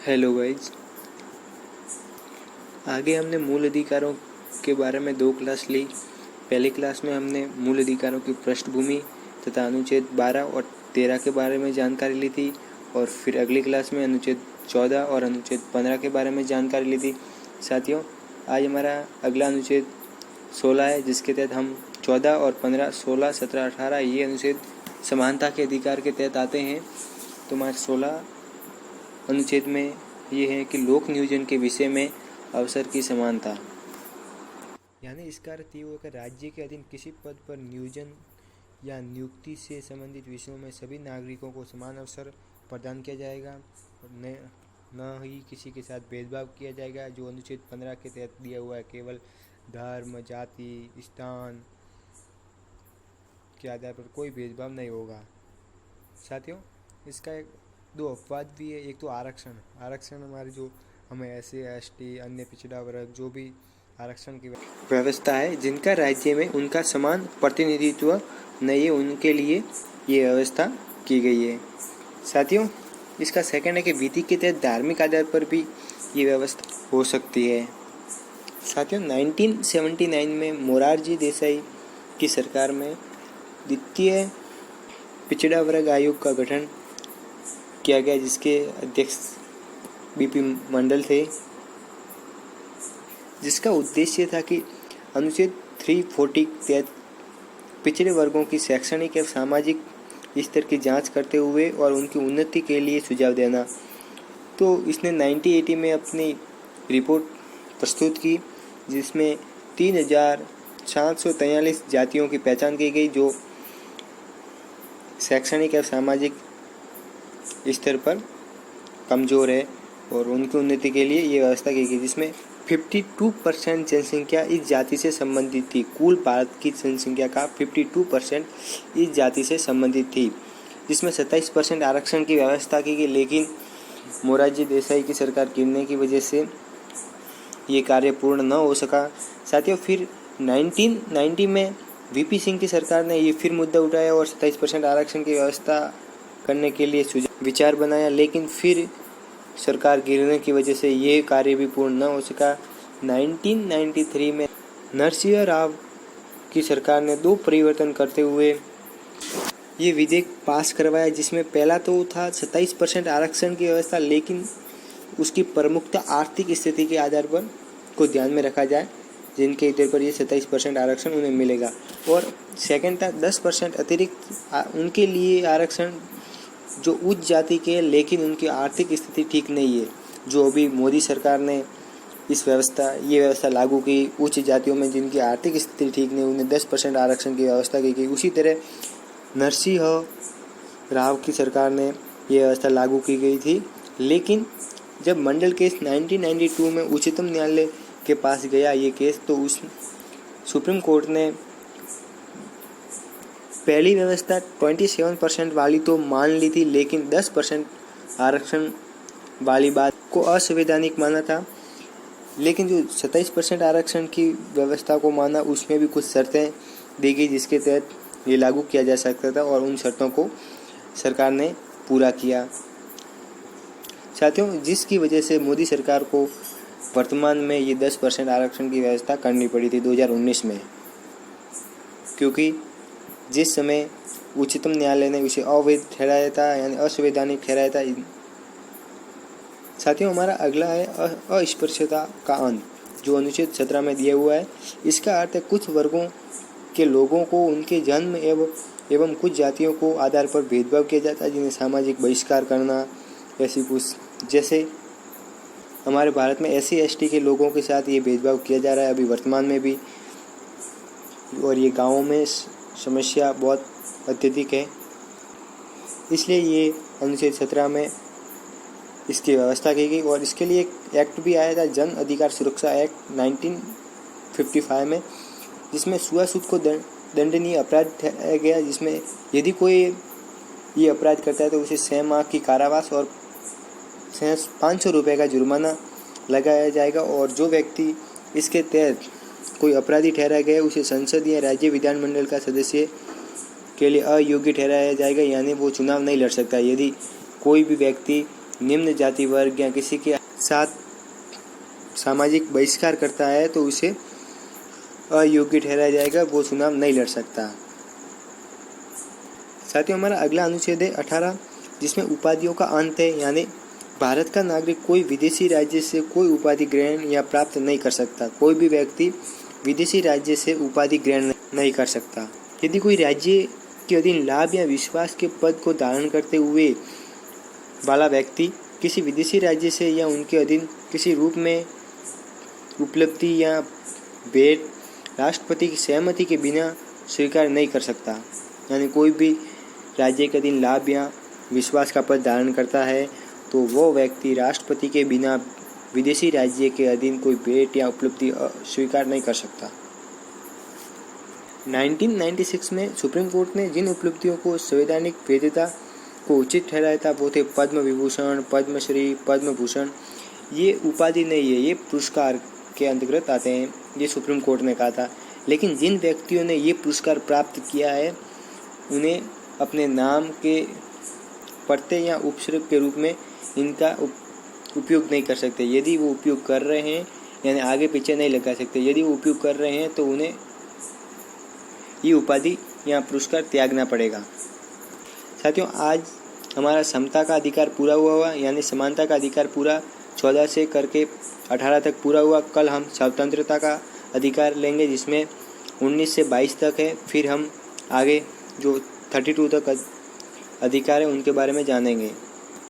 Hello guys, आगे हमने मूल अधिकारों के बारे में 2 क्लास ली। पहली क्लास में हमने मूल अधिकारों की पृष्ठभूमि तथा अनुच्छेद 12 और 13 के बारे में जानकारी ली थी और फिर अगली क्लास में अनुच्छेद 14 और अनुच्छेद 15 के बारे में जानकारी ली थी। साथियों, आज हमारा अगला अनुच्छेद 16 है, जिसके तहत हम 14 और 15, 16, 17, 18 ये अनुच्छेद समानता के अधिकार के तहत आते हैं। तो हमारे 16 अनुच्छेद में ये है कि लोक नियोजन के विषय में अवसर की समानता, यानी इसका अर्थ ये होगा कि राज्य के अधीन किसी पद पर नियोजन या नियुक्ति से संबंधित विषयों में सभी नागरिकों को समान अवसर प्रदान किया जाएगा और न ही किसी के साथ भेदभाव किया जाएगा। जो अनुच्छेद 15 के तहत दिया हुआ है, केवल धर्म, जाति, स्थान के आधार पर कोई भेदभाव नहीं होगा। साथियों, इसका 2 अपवाद भी है। एक तो आरक्षण हमारे जो हमें SC, ST, अन्य पिछड़ा वर्ग जो भी आरक्षण की व्यवस्था है, जिनका राज्य में उनका समान प्रतिनिधित्व नहीं है, उनके लिए ये व्यवस्था की गई है। साथियों, इसका सेकंड है कि विधि के तहत धार्मिक आधार पर भी ये व्यवस्था हो सकती है। साथियों, 1979 में मोरारजी देसाई की सरकार में द्वितीय पिछड़ा वर्ग आयोग का गठन किया गया, जिसके अध्यक्ष BP मंडल थे, जिसका उद्देश्य था कि अनुच्छेद 340 के तहत पिछड़े वर्गों की शैक्षणिक एवं सामाजिक स्तर की जांच करते हुए और उनकी उन्नति के लिए सुझाव देना। तो इसने 1980 में अपनी रिपोर्ट प्रस्तुत की, जिसमें 3743 जातियों की पहचान की गई जो शैक्षणिक एवं सामाजिक स्तर पर कमज़ोर है और उनकी उन्नति के लिए ये व्यवस्था की गई, जिसमें 52% जनसंख्या इस जाति से संबंधित थी। कुल भारत की जनसंख्या का 52% इस जाति से संबंधित थी, जिसमें 27% आरक्षण की व्यवस्था की गई। लेकिन मोरारजी देसाई की सरकार गिरने की वजह से ये कार्य पूर्ण न हो सका। साथियों, फिर 1990 में VP सिंह की सरकार ने ये फिर मुद्दा उठाया और 27% आरक्षण की व्यवस्था करने के लिए विचार बनाया, लेकिन फिर सरकार गिरने की वजह से ये कार्य भी पूर्ण न हो सका। 1993 में नरसिंह राव की सरकार ने 2 परिवर्तन करते हुए ये विधेयक पास करवाया, जिसमें पहला तो था 27% आरक्षण की व्यवस्था, लेकिन उसकी प्रमुखता आर्थिक स्थिति के आधार पर को ध्यान में रखा जाए, जिनके इधर पर ये 27% आरक्षण उन्हें मिलेगा। और सेकंड था 10% अतिरिक्त उनके लिए आरक्षण जो उच्च जाति के लेकिन उनकी आर्थिक स्थिति ठीक नहीं है। जो अभी मोदी सरकार ने ये व्यवस्था लागू की, उच्च जातियों में जिनकी आर्थिक स्थिति ठीक नहीं, उन्हें 10% आरक्षण की व्यवस्था की गई। उसी तरह नरसिंह राव की सरकार ने ये व्यवस्था लागू की गई थी, लेकिन जब मंडल केस 1992 में उच्चतम न्यायालय के पास गया ये केस, तो उस सुप्रीम कोर्ट ने पहली व्यवस्था 27% वाली तो मान ली थी, लेकिन 10% आरक्षण वाली बात को असंवैधानिक माना था। लेकिन जो 27% आरक्षण की व्यवस्था को माना, उसमें भी कुछ शर्तें दी गई, जिसके तहत ये लागू किया जा सकता था और उन शर्तों को सरकार ने पूरा किया। साथियों, जिसकी वजह से मोदी सरकार को वर्तमान में ये 10% आरक्षण की व्यवस्था करनी पड़ी थी 2019 में, क्योंकि जिस समय उच्चतम न्यायालय ने उसे अवैध ठहराया था, यानी असंवैधानिक ठहराया था। साथियों, हमारा अगला है अस्पृश्यता का अंत, जो अनुच्छेद 17 में दिया हुआ है। इसका अर्थ है कुछ वर्गों के लोगों को उनके जन्म एवं कुछ जातियों को आधार पर भेदभाव किया जाता है, जिन्हें सामाजिक बहिष्कार करना, ऐसी कुछ, जैसे हमारे भारत में SC, ST के लोगों के साथ ये भेदभाव किया जा रहा है अभी वर्तमान में भी, और ये गाँवों में समस्या बहुत अत्यधिक है। इसलिए ये अनुच्छेद 17 में इसकी व्यवस्था की गई और इसके लिए एक एक्ट भी आया था, जन अधिकार सुरक्षा एक्ट 1955 में, जिसमें छुआछूत को दंडनीय अपराध ठहराया गया, जिसमें यदि कोई ये अपराध करता है तो उसे 6 माह की कारावास और 500 रुपये का जुर्माना लगाया जाएगा। और जो व्यक्ति इसके तहत कोई अपराधी ठहराया गया, उसे संसद या राज्य विधानमंडल का सदस्य के लिए अयोग्य ठहराया जाएगा, यानी वो चुनाव नहीं लड़ सकता। यदि कोई भी व्यक्ति निम्न जाति वर्ग या किसी के साथ सामाजिक बहिष्कार करता है तो उसे अयोग्य ठहराया जाएगा, वो चुनाव नहीं लड़ सकता। साथियों, हमारा अगला अनुच्छेद है 18, जिसमें उपाधियों का अंत है, यानी भारत का नागरिक कोई विदेशी राज्य से कोई उपाधि ग्रहण या प्राप्त नहीं कर सकता। कोई भी व्यक्ति विदेशी राज्य से उपाधि ग्रहण नहीं कर सकता। यदि कोई राज्य के अधीन लाभ या विश्वास के पद को धारण करते हुए वाला व्यक्ति किसी विदेशी राज्य से या उनके अधीन किसी रूप में उपलब्धि या भेंट राष्ट्रपति की सहमति के बिना स्वीकार नहीं कर सकता, यानी कोई भी राज्य के अधीन लाभ या विश्वास का पद धारण करता है तो वो व्यक्ति राष्ट्रपति के बिना विदेशी राज्य के अधीन कोई भेंट या उपलब्धि स्वीकार नहीं कर सकता। 1996 में सुप्रीम कोर्ट ने जिन उपलब्धियों को संवैधानिक वैधता को उचित ठहराया था वो थे पद्म विभूषण, पद्मश्री, पद्म भूषण। ये उपाधि नहीं है, ये पुरस्कार के अंतर्गत आते हैं, ये सुप्रीम कोर्ट ने कहा था। लेकिन जिन व्यक्तियों ने ये पुरस्कार प्राप्त किया है उन्हें अपने नाम के प्रत्यय या उपसर्ग के रूप में इनका उपयोग नहीं कर सकते। यदि वो उपयोग कर रहे हैं यानी आगे पीछे नहीं लगा सकते। यदि वो उपयोग कर रहे हैं तो उन्हें ये उपाधि या पुरस्कार त्यागना पड़ेगा। साथियों, आज हमारा समता का अधिकार पूरा हुआ, यानी समानता का अधिकार पूरा 14 से करके 18 तक पूरा हुआ। कल हम स्वतंत्रता का अधिकार लेंगे जिसमें 19 से 22 तक है। फिर हम आगे जो 32 तक अधिकार है उनके बारे में जानेंगे।